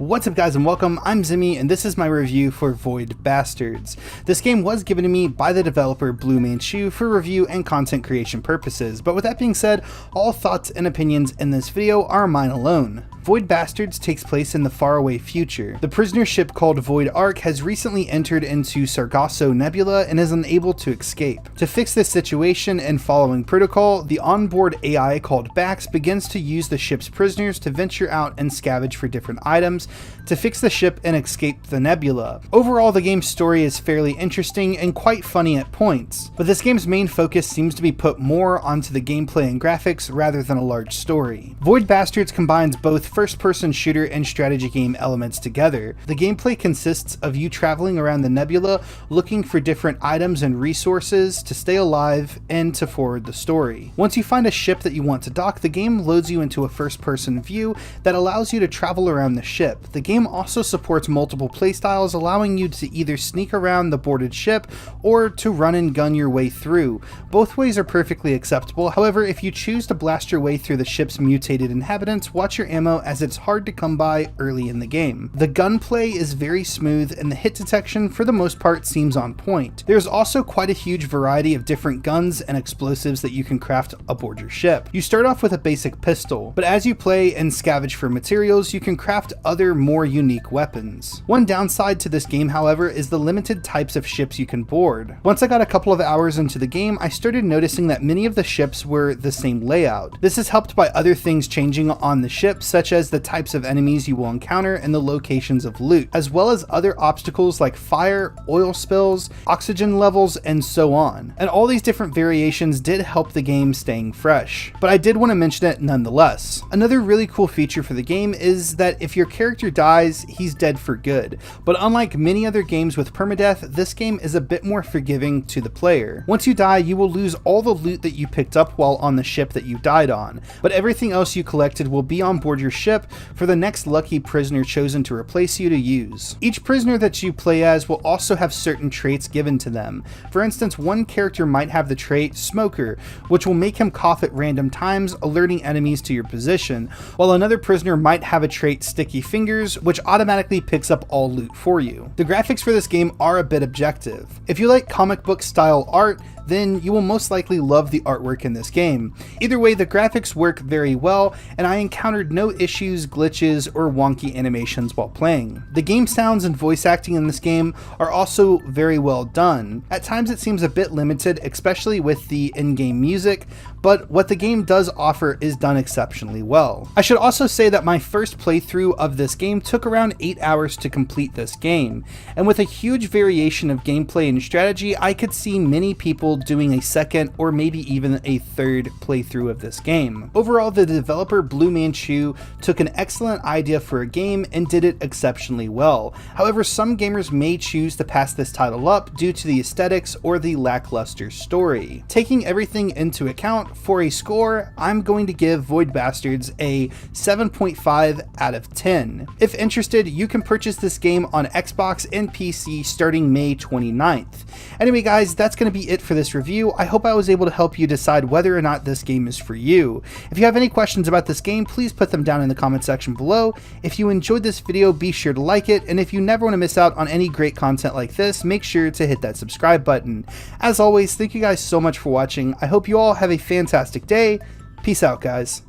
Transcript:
What's up guys and welcome, I'm Zimmy and this is my review for Void Bastards. This game was given to me by the developer Blue Manchu for review and content creation purposes, but with that being said, all thoughts and opinions in this video are mine alone. Void Bastards takes place in the faraway future. The prisoner ship called Void Ark has recently entered into Sargasso Nebula and is unable to escape. To fix this situation and following protocol, the onboard AI called Bax begins to use the ship's prisoners to venture out and scavenge for different items to fix the ship and escape the nebula. Overall, the game's story is fairly interesting and quite funny at points, but this game's main focus seems to be put more onto the gameplay and graphics rather than a large story. Void Bastards combines both first-person shooter and strategy game elements together. The gameplay consists of you traveling around the nebula looking for different items and resources to stay alive and to forward the story. Once you find a ship that you want to dock, the game loads you into a first-person view that allows you to travel around the ship. The game also supports multiple playstyles, allowing you to either sneak around the boarded ship or to run and gun your way through. Both ways are perfectly acceptable. However, if you choose to blast your way through the ship's mutated inhabitants, watch your ammo as it's hard to come by early in the game. The gunplay is very smooth and the hit detection for the most part seems on point. There's also quite a huge variety of different guns and explosives that you can craft aboard your ship. You start off with a basic pistol, but as you play and scavenge for materials, you can craft other more unique weapons. One downside to this game, however, is the limited types of ships you can board. Once I got a couple of hours into the game, I started noticing that many of the ships were the same layout. This is helped by other things changing on the ship, such as the types of enemies you will encounter and the locations of loot, as well as other obstacles like fire, oil spills, oxygen levels, and so on. And all these different variations did help the game staying fresh, but I did want to mention it nonetheless. Another really cool feature for the game is that if your character dies, he's dead for good. But unlike many other games with permadeath, this game is a bit more forgiving to the player. Once you die, you will lose all the loot that you picked up while on the ship that you died on, but everything else you collected will be on board your ship for the next lucky prisoner chosen to replace you to use. Each prisoner that you play as will also have certain traits given to them. For instance, one character might have the trait Smoker, which will make him cough at random times, alerting enemies to your position, while another prisoner might have a trait Sticky Fingers, which automatically picks up all loot for you. The graphics for this game are a bit objective. If you like comic book style art, then you will most likely love the artwork in this game. Either way, the graphics work very well, and I encountered no issues, glitches, or wonky animations while playing. The game sounds and voice acting in this game are also very well done. At times it seems a bit limited, especially with the in-game music, but what the game does offer is done exceptionally well. I should also say that my first playthrough of this game took around 8 hours to complete this game, and with a huge variation of gameplay and strategy, I could see many people doing a second or maybe even a third playthrough of this game. Overall, the developer Blue Manchu took an excellent idea for a game and did it exceptionally well. However, some gamers may choose to pass this title up due to the aesthetics or the lackluster story. Taking everything into account, for a score, I'm going to give Void Bastards a 7.5 out of 10. If interested, you can purchase this game on Xbox and PC starting May 29th. Anyway guys, that's going to be it for this review. I hope I was able to help you decide whether or not this game is for you. If you have any questions about this game, please put them down in the comment section below. If you enjoyed this video, be sure to like it, and if you never want to miss out on any great content like this, make sure to hit that subscribe button. As always, thank you guys so much for watching. I hope you all have a fantastic day. Peace out, guys.